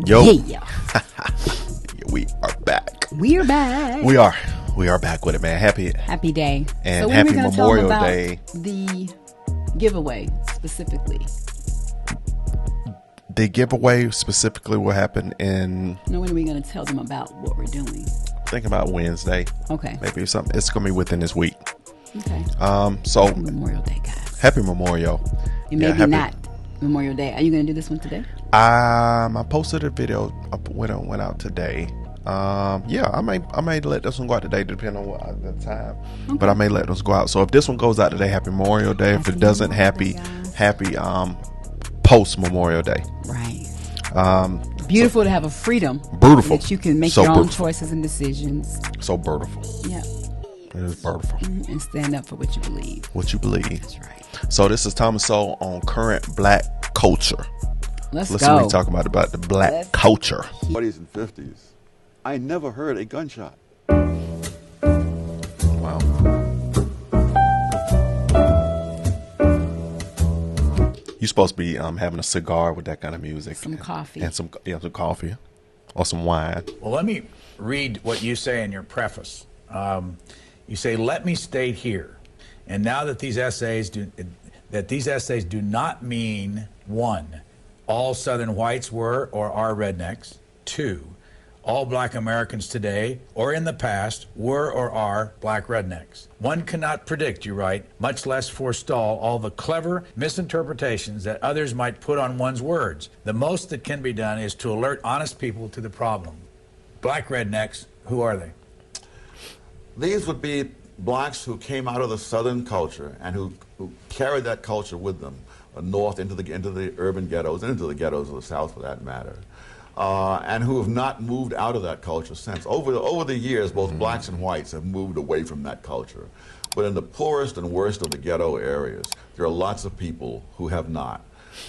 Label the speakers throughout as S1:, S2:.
S1: Yo.
S2: Yeah.
S1: We are back.
S2: We're back.
S1: We are back with it, man. Happy
S2: day.
S1: And
S2: so when
S1: happy
S2: are we gonna
S1: Memorial
S2: tell them about
S1: Day.
S2: The giveaway specifically.
S1: The giveaway specifically will happen in.
S2: No, when are we going to tell them about what we're doing?
S1: Think about Wednesday.
S2: Okay.
S1: Maybe something. It's gonna be within this week.
S2: Okay.
S1: So
S2: happy Memorial Day, guys.
S1: Happy Memorial.
S2: And maybe not Memorial Day. Are you going to do this one today?
S1: I posted a video. Went out today. I may let this one go out today, depending on the time. Okay. But I may let this go out. So if this one goes out today, happy Memorial Day. If it doesn't, happy post Memorial Day.
S2: Right. Beautiful to have a freedom.
S1: Beautiful.
S2: That you can make your own choices and decisions.
S1: So beautiful.
S2: Yeah.
S1: It is beautiful.
S2: Mm-hmm. And stand up for what you believe.
S1: What you believe.
S2: That's right.
S1: So this is Thomas Sowell on current black culture.
S2: Let's go.
S1: See what he's talking about the black culture.
S3: 40s and 50s. I never heard a gunshot.
S1: Wow. You're supposed to be having a cigar with that kind of music.
S2: Some coffee.
S1: And some coffee. Or some wine.
S4: Well, let me read what you say in your preface. You say, "Let me state here, and now that these essays do not mean, 1, all Southern whites were or are rednecks, 2, all black Americans today or in the past were or are black rednecks. One cannot predict," you write, "much less forestall all the clever misinterpretations that others might put on one's words. The most that can be done is to alert honest people to the problem. Black rednecks, who are they?"
S3: These would be blacks who came out of the Southern culture and who carried that culture with them north into the urban ghettos and into the ghettos of the South, for that matter. And who have not moved out of that culture since. Over the years, both blacks and whites have moved away from that culture. But in the poorest and worst of the ghetto areas, there are lots of people who have not.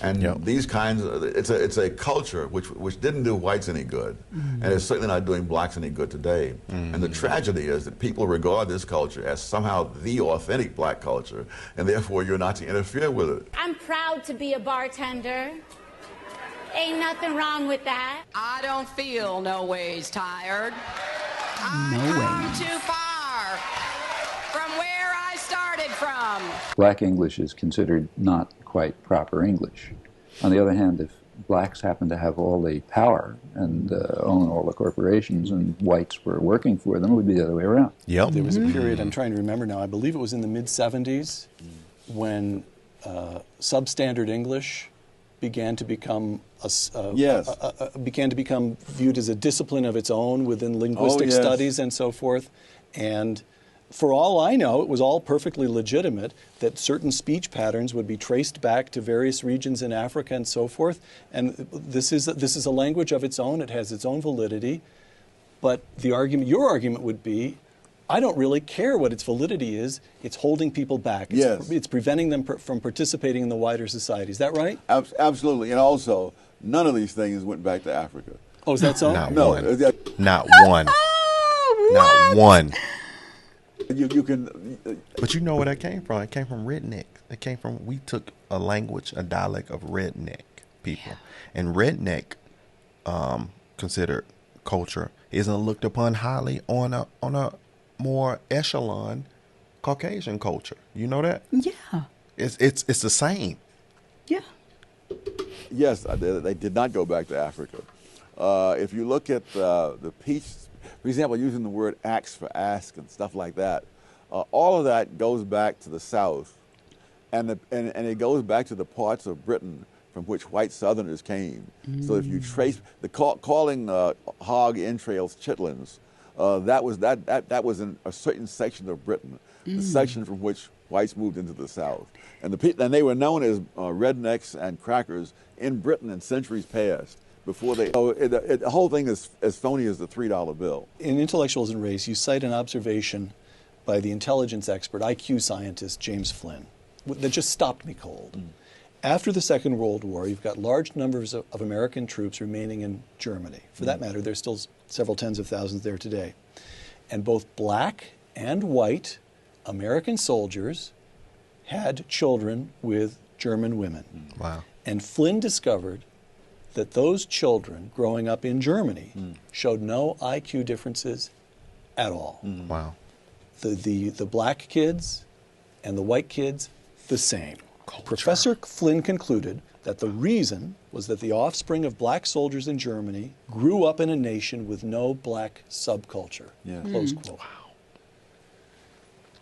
S3: And these kinds of, it's a culture which didn't do whites any good, and it's certainly not doing blacks any good today. And the tragedy is that people regard this culture as somehow the authentic black culture, and therefore you're not to interfere with it.
S5: I'm proud to be a bartender. Ain't nothing wrong with that.
S6: I don't feel no ways tired.
S2: No
S6: I've
S2: way.
S6: come too far from where I started from.
S7: Black English is considered not quite proper English. On the other hand, if blacks happen to have all the power and own all the corporations and whites were working for them, it would be the other way around.
S1: Yep.
S8: There was a period, I'm trying to remember now, I believe it was in the mid-70s, when substandard English began to become viewed as a discipline of its own within linguistic studies and so forth. And for all I know, it was all perfectly legitimate that certain speech patterns would be traced back to various regions in Africa and so forth. And this is a language of its own. It has its own validity. But your argument would be, I don't really care what its validity is. It's holding people back. It's preventing them from participating in the wider society. Is that right?
S3: Absolutely. And also, none of these things went back to Africa.
S8: Oh, is that so?
S1: Not
S3: No.
S1: one. Not one. Not one.
S3: You can...
S1: But you know where that came from? It came from redneck. It came from, we took a language, a dialect of redneck people. And redneck, considered culture, isn't looked upon highly on a more echelon Caucasian culture. You know that?
S2: Yeah.
S1: It's the same.
S2: Yeah.
S3: Yes, they did not go back to Africa. If you look at the peach, for example, using the word axe for ask and stuff like that, all of that goes back to the South, and it goes back to the parts of Britain from which white Southerners came. So if you trace calling hog entrails chitlins, that was in a certain section of Britain, the section from which whites moved into the South, and they were known as rednecks and crackers in Britain in centuries past. The whole thing is as phony as the $3 bill.
S8: In Intellectuals and Race, you cite an observation by the intelligence expert, IQ scientist James Flynn, that just stopped me cold. After the Second World War, you've got large numbers of American troops remaining in Germany. For that matter, there's still several tens of thousands there today. And both black and white American soldiers had children with German women.
S1: Wow.
S8: And Flynn discovered that those children growing up in Germany showed no IQ differences at all.
S1: Wow.
S8: The black kids and the white kids, the same. Professor Flynn concluded that the reason was that the offspring of black soldiers in Germany grew up in a nation with no black subculture. Close quote. Wow.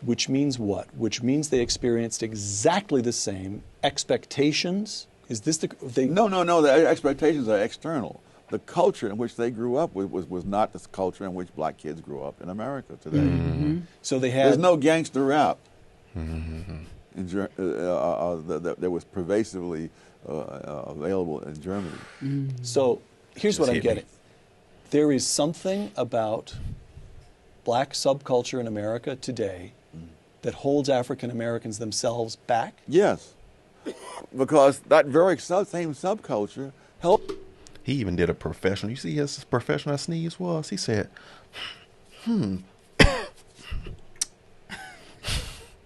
S8: Which means what? Which means they experienced exactly the same expectations. Is this the...
S3: No. The expectations are external. The culture in which they grew up was not the culture in which black kids grew up in America today.
S8: So they had...
S3: There's no gangster rap that was pervasively available in Germany.
S8: So here's what I'm getting. There is something about black subculture in America today that holds African Americans themselves back?
S3: Yes, because that very same subculture helped.
S1: He even did a professional. You see his professional sneeze was? He said,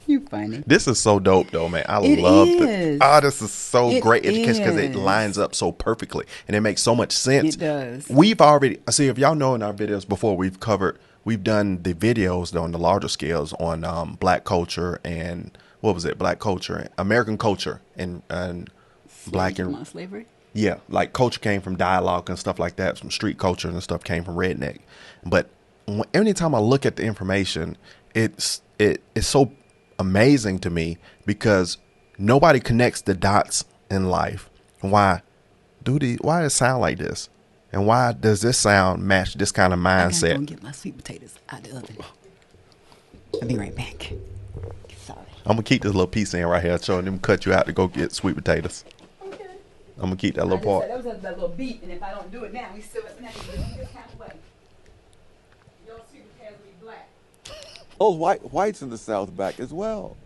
S2: You funny.
S1: This is so dope, though, man. I
S2: It
S1: love
S2: is.
S1: it. Oh, this is so
S2: It
S1: great education because it
S2: is.
S1: lines up so perfectly and it makes so much sense.
S2: It does.
S1: We've already, see, if y'all know in our videos before, we've done the videos on the larger scales on black culture and what was it? Black culture, American culture, and black and
S2: slavery.
S1: yeah, like culture came from dialogue and stuff like that. Some street culture and stuff came from redneck. But anytime I look at the information, it's so amazing to me because nobody connects the dots in life. Why does it sound like this? And why does this sound match this kind of mindset?
S2: I gotta go get my sweet potatoes out the oven. I'll be right back. Sorry.
S1: I'm gonna keep this little piece in right here, showing them cut you out to go get sweet potatoes.
S2: Okay.
S1: I'm gonna keep that little part.
S2: That was that little beat, and if I don't do it now, we still now just halfway. Your sweet potatoes will be black.
S3: Those whites in the South back as well.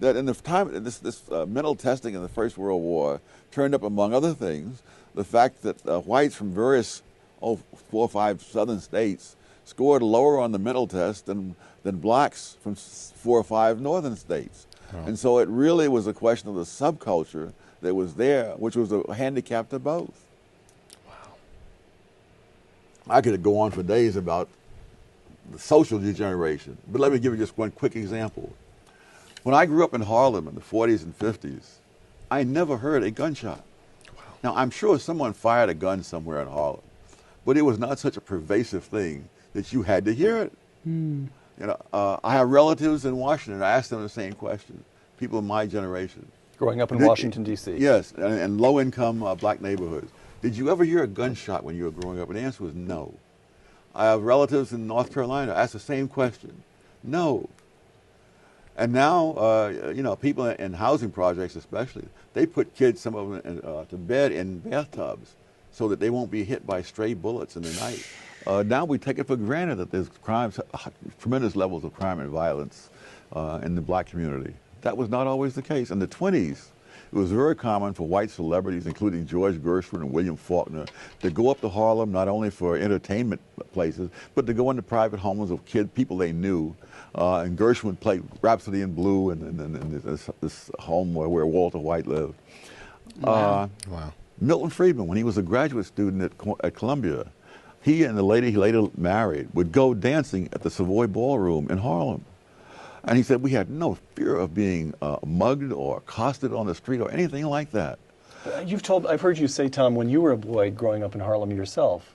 S3: That in the time this mental testing in the First World War turned up, among other things, the fact that whites from various 4 or 5 southern states scored lower on the mental test than blacks from 4 or 5 northern states. Oh. And so it really was a question of the subculture that was there, which was a handicap to both.
S1: Wow.
S3: I could go on for days about the social degeneration, but let me give you just one quick example. When I grew up in Harlem in the 40s and 50s, I never heard a gunshot. Wow. Now, I'm sure someone fired a gun somewhere in Harlem, but it was not such a pervasive thing that you had to hear it. You know, I have relatives in Washington. I asked them the same question. People in my generation,
S8: Growing up in Washington, D.C.
S3: Yes, and low-income black neighborhoods. Did you ever hear a gunshot when you were growing up? And the answer was no. I have relatives in North Carolina. I asked the same question. No. And now, you know, people in housing projects especially, they put kids, some of them, to bed in bathtubs so that they won't be hit by stray bullets in the night. Now we take it for granted that there's tremendous levels of crime and violence in the black community. That was not always the case. In the 20s, it was very common for white celebrities, including George Gershwin and William Faulkner, to go up to Harlem not only for entertainment places, but to go into private homes of people they knew. And Gershwin played Rhapsody in Blue in this home where Walter White lived.
S1: Wow.
S3: Milton Friedman, when he was a graduate student at Columbia, he and the lady he later married would go dancing at the Savoy Ballroom in Harlem. And he said, we had no fear of being mugged or accosted on the street or anything like that.
S8: I've heard you say, Tom, when you were a boy growing up in Harlem yourself,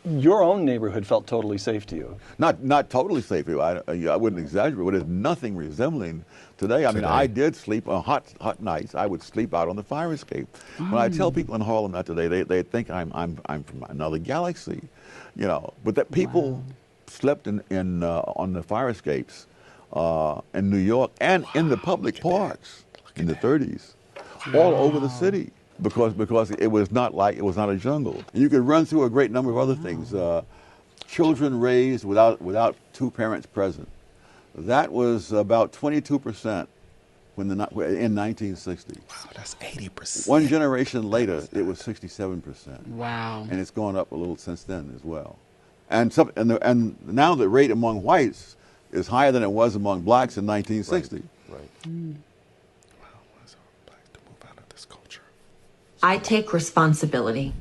S8: your own neighborhood felt totally safe to you.
S3: Not totally safe. I wouldn't exaggerate, but there's nothing resembling today. I mean, I did sleep on hot nights. I would sleep out on the fire escape. When I tell people in Harlem that today, they think I'm from another galaxy, you know. But that people slept on the fire escapes in New York and in the public parks in the 30s, all over the city. Because it was not a jungle. You could run through a great number of other things. Children raised without 2 parents present. That was about 22% in 1960.
S1: Wow, that's 80%.
S3: One generation later, it was 67%.
S2: Wow.
S3: And it's gone up a little since then as well. And now the rate among whites is higher than it was among blacks in 1960.
S1: Right. Wow, why is it black to move out of this culture?
S9: I take responsibility.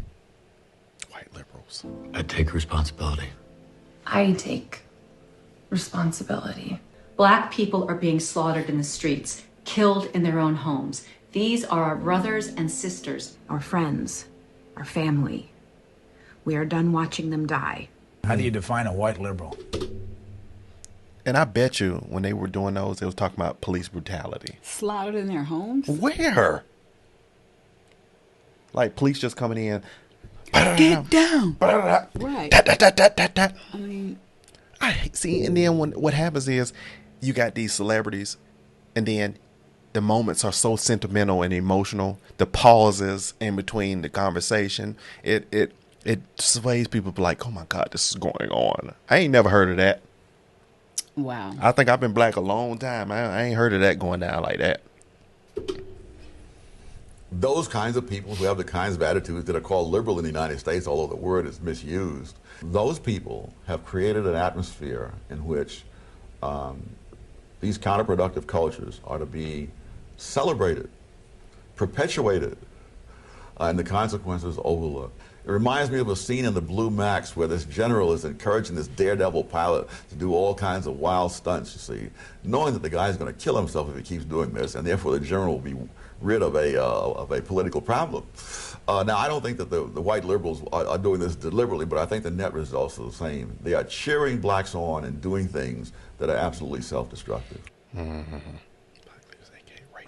S1: White liberals.
S10: I take responsibility.
S11: I take responsibility.
S12: Black people are being slaughtered in the streets, killed in their own homes. These are our brothers and sisters.
S11: Our friends, our family. We are done watching them die.
S4: How do you define a white liberal?
S1: And I bet you when they were doing those, they was talking about police brutality.
S2: Slaughtered in their homes?
S1: Where? Like police just coming in.
S2: Get down.
S1: Right.
S2: I mean,
S1: I see. And then what happens is you got these celebrities, and then the moments are so sentimental and emotional. The pauses in between the conversation, it sways people to like, oh my God, this is going on. I ain't never heard of that.
S2: wow.
S1: I think I've been black a long time. I ain't heard of that going down like that.
S3: Those kinds of people who have the kinds of attitudes that are called liberal in the United States, although the word is misused, those people have created an atmosphere in which these counterproductive cultures are to be celebrated, perpetuated, and the consequences overlooked. It reminds me of a scene in the Blue Max where this general is encouraging this daredevil pilot to do all kinds of wild stunts, you see, knowing that the guy's going to kill himself if he keeps doing this, and therefore the general will be rid of a political problem. Now, I don't think that the white liberals are doing this deliberately, but I think the net results are the same. They are cheering blacks on and doing things that are absolutely self-destructive.
S1: Mm-hmm.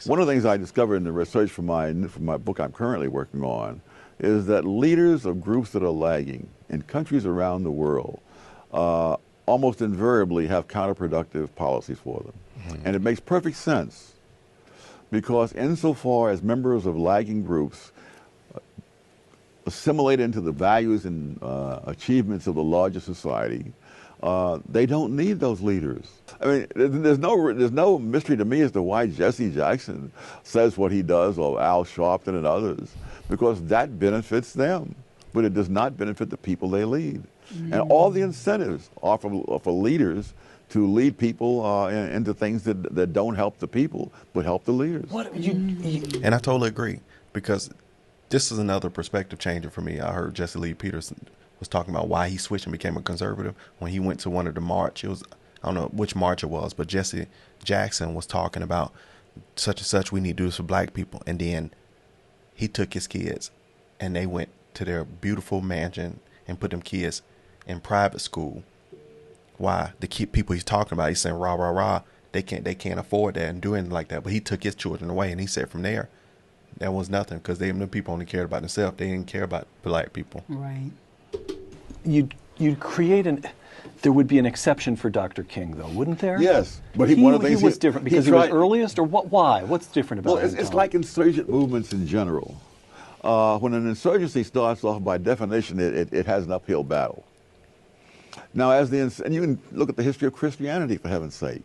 S3: One of the things I discovered in the research for my book I'm currently working on is that leaders of groups that are lagging in countries around the world almost invariably have counterproductive policies for them. Mm-hmm. And it makes perfect sense because insofar as members of lagging groups assimilate into the values and achievements of the larger society, they don't need those leaders. I mean, there's no mystery to me as to why Jesse Jackson says what he does, or Al Sharpton and others, because that benefits them, but it does not benefit the people they lead. Mm-hmm. And all the incentives are for leaders to lead people into things that don't help the people, but help the leaders.
S1: And I totally agree, because this is another perspective changer for me. I heard Jesse Lee Peterson was talking about why he switched and became a conservative. When he went to one of the march, it was, I don't know which march it was, but Jesse Jackson was talking about such and such, we need to do this for black people. And then he took his kids and they went to their beautiful mansion and put them kids in private school. Why? The people he's talking about, he's saying rah, rah, rah, they can't afford that and do anything like that. But he took his children away, and he said from there, that was nothing, because them people only cared about themselves. They didn't care about black people.
S2: Right.
S8: You'd create there would be an exception for Dr. King, though, wouldn't there?
S3: Yes, but one of the things
S8: he was different because he was earliest, or what? Why? What's different about it?
S3: It's like insurgent movements in general. When an insurgency starts off, by definition, it has an uphill battle. Now, and you can look at the history of Christianity, for heaven's sake.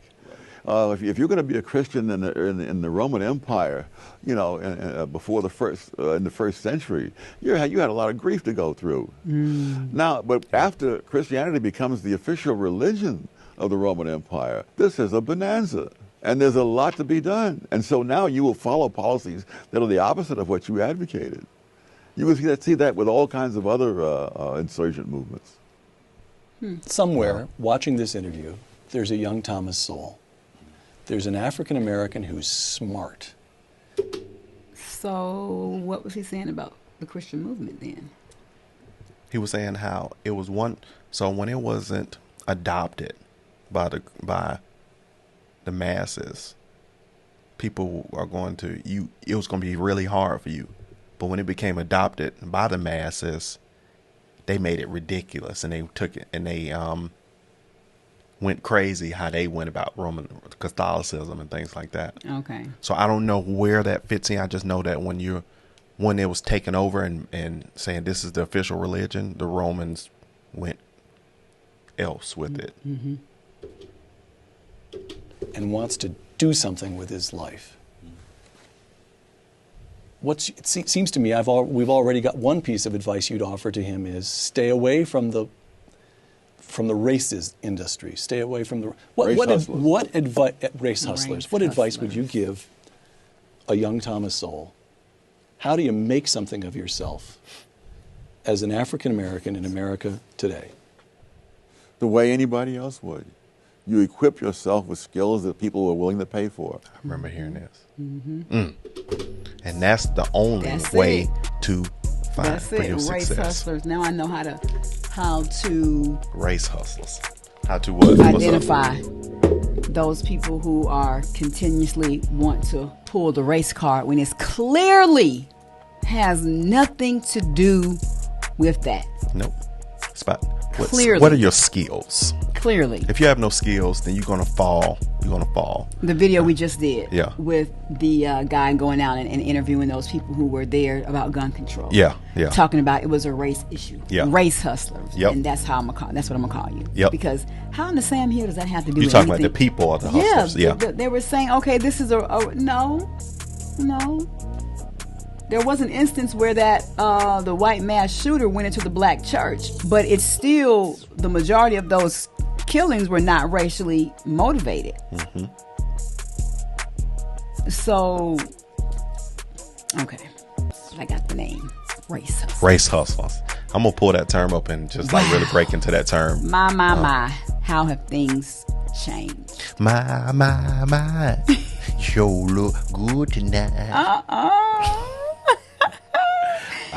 S3: If you're going to be a Christian in the Roman Empire, before in the first century, you had a lot of grief to go through. Mm. Now, but after Christianity becomes the official religion of the Roman Empire, this is a bonanza, and there's a lot to be done. And so now you will follow policies that are the opposite of what you advocated. You will see that with all kinds of other insurgent movements.
S8: Somewhere, watching this interview, there's a young Thomas Sowell. There's an African American who's smart.
S2: So what was he saying about the Christian movement then?
S1: He was saying how it was when it wasn't adopted by the masses, people are going to it was going to be really hard for you. But when it became adopted by the masses, they made it ridiculous, and they took it and they went crazy how they went about Roman Catholicism and things like that.
S2: Okay.
S1: So I don't know where that fits in. I just know that when it was taken over and saying this is the official religion, the Romans went else with it.
S2: Mm-hmm.
S8: And wants to do something with his life. It seems to me we've already got one piece of advice you'd offer to him is stay away from the racist industry. Stay away from the race hustlers. What advice would you give a young Thomas Sowell? How do you make something of yourself as an African American in America today?
S3: The way anybody else would. You equip yourself with skills that people are willing to pay for.
S1: I remember hearing this. And that's the only way to find for your
S2: Race
S1: success.
S2: hustlers. Now I know how to
S1: Race hustlers. How to what?
S2: identify those people who are continuously want to pull the race card when it's clearly has nothing to do with that.
S1: Nope. Spot.
S2: Clearly.
S1: What are your skills?
S2: Clearly.
S1: If you have no skills, then you're gonna fall. You're gonna fall.
S2: The video we just did
S1: Yeah.
S2: with the guy going out and interviewing those people who were there about gun control.
S1: Yeah.
S2: Talking about it was a race issue.
S1: Yeah.
S2: Race hustlers.
S1: Yep.
S2: And that's how that's what I'm gonna call you.
S1: Yep.
S2: Because how in the Sam Hill does that have to do
S1: You're
S2: with
S1: talking
S2: anything?
S1: about the people or the hustlers. Yeah.
S2: They were saying, okay, this is no. There was an instance where the white mass shooter went into the black church, but it's still the majority of those killings were not racially motivated. So, okay, I got the name. Race hustlers.
S1: Race hustlers. I'm gonna pull that term up and just like really break into that term.
S2: My. How have things changed?
S1: My. You look good tonight.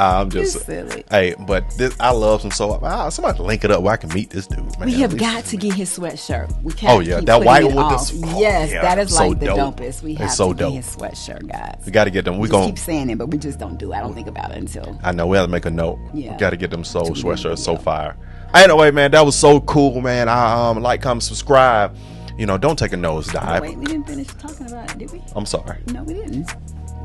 S1: I'm just
S2: silly.
S1: Hey, but I love him so. Somebody link it up where I can meet this dude. Man.
S2: We have got to get his sweatshirt. We can't.
S1: Oh yeah,
S2: keep
S1: that
S2: putting
S1: white
S2: it
S1: one with
S2: off.
S1: this.
S2: Yes,
S1: yeah,
S2: that is
S1: so
S2: like the
S1: dope.
S2: dopest. We have
S1: it's so
S2: to
S1: dope.
S2: get his sweatshirt, guys.
S1: We got to get them. We
S2: just keep saying it, but we just don't do it. I don't think about it until.
S1: I know we have to make a note.
S2: Yeah.
S1: We got to get them soul sweatshirts. So fire. Anyway, man, that was so cool, man. I like, comment, subscribe. You know, don't take a nosedive.
S2: Wait, we didn't finish talking about it, did we?
S1: I'm sorry.
S2: No, we didn't.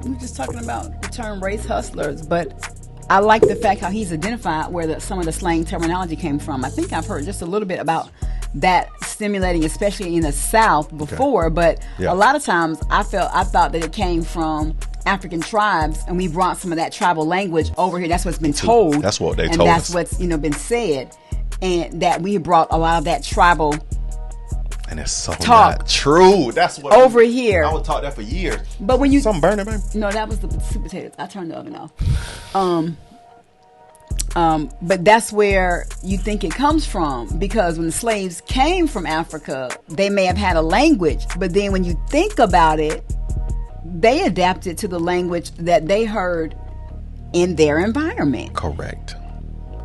S2: We were just talking about the term race hustlers, but I like the fact how he's identified where some of the slang terminology came from. I think I've heard just a little bit about that stimulating, especially in the South before, but a lot of times I thought that it came from African tribes, and we brought some of that tribal language over here. That's what's been told.
S1: That's what they
S2: and
S1: told
S2: that's
S1: us.
S2: what's been said, and that we brought a lot of that tribal.
S1: And it's so
S2: talk
S1: not true. That's what
S2: over here.
S1: I would talk that for years.
S2: But when you
S1: something burning, baby.
S2: No, that was the sweet potatoes. I turned the oven off. But that's where you think it comes from, because when the slaves came from Africa, they may have had a language, but then when you think about it, they adapted to the language that they heard in their environment.
S1: Correct.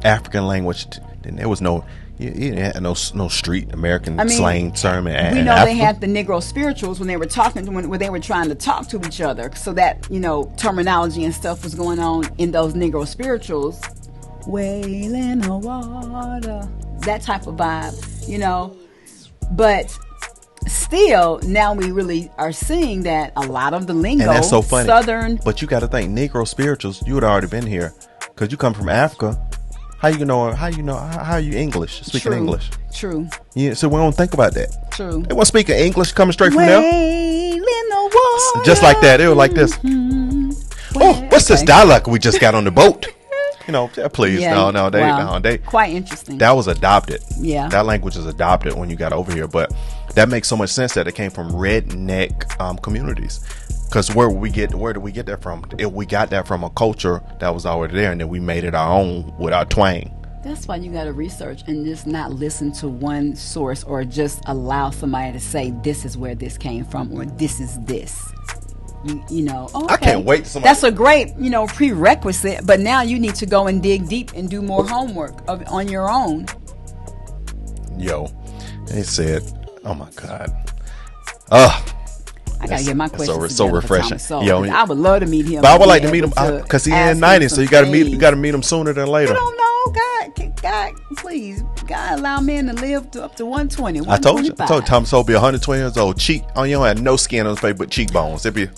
S1: African language. Then there was no. You didn't have no street American slang term.
S2: We know
S1: Africa.
S2: they had the Negro spirituals when they were talking, when they were trying to talk to each other. So that, terminology and stuff was going on in those Negro spirituals. Whale in the water. That type of vibe, But still, now we really are seeing that a lot of the lingo,
S1: and that's so funny.
S2: Southern.
S1: But you got to think, Negro spirituals, you would already been here because you come from Africa. How you English? Speaking English.
S2: True.
S1: Yeah, so we don't think about that.
S2: True.
S1: They weren't speaking English coming straight from
S2: Whale
S1: there.
S2: in the water.
S1: Just like that. They were like this. Oh, what's this dialect we just got on the boat? Please.
S2: Yeah.
S1: No, they
S2: quite interesting.
S1: That was adopted.
S2: Yeah.
S1: That language is adopted when you got over here. But that makes so much sense that it came from redneck communities. Because where do we get that from? We got that from a culture that was already there, and then we made it our own with our twang.
S2: That's why you got to research and just not listen to one source, or just allow somebody to say this is where this came from, or this is this. Okay.
S1: I can't wait.
S2: That's a great, prerequisite. But now you need to go and dig deep and do more homework on your own.
S1: Yo, they said, "Oh my God,
S2: I gotta get my questions.
S1: So refreshing.
S2: Yo, I would love to meet him.
S1: But I would like to meet him because he's in 90s, so you got to meet him sooner than later.
S2: I don't know, God, please, God, allow men to live up to 120.
S1: I told you, Tom Sowell be 120 years old. You don't have no skin on his face but cheekbones. It'd be.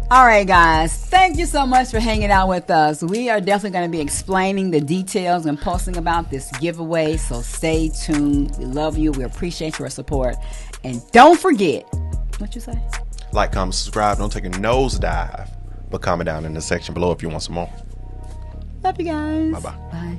S2: All right, guys. Thank you so much for hanging out with us. We are definitely going to be explaining the details and posting about this giveaway, so stay tuned. We love you. We appreciate your support. And don't forget, what you say?
S1: Like, comment, subscribe. Don't take a nosedive, but comment down in the section below if you want some more.
S2: Love you guys.
S1: Bye-bye.
S2: Bye.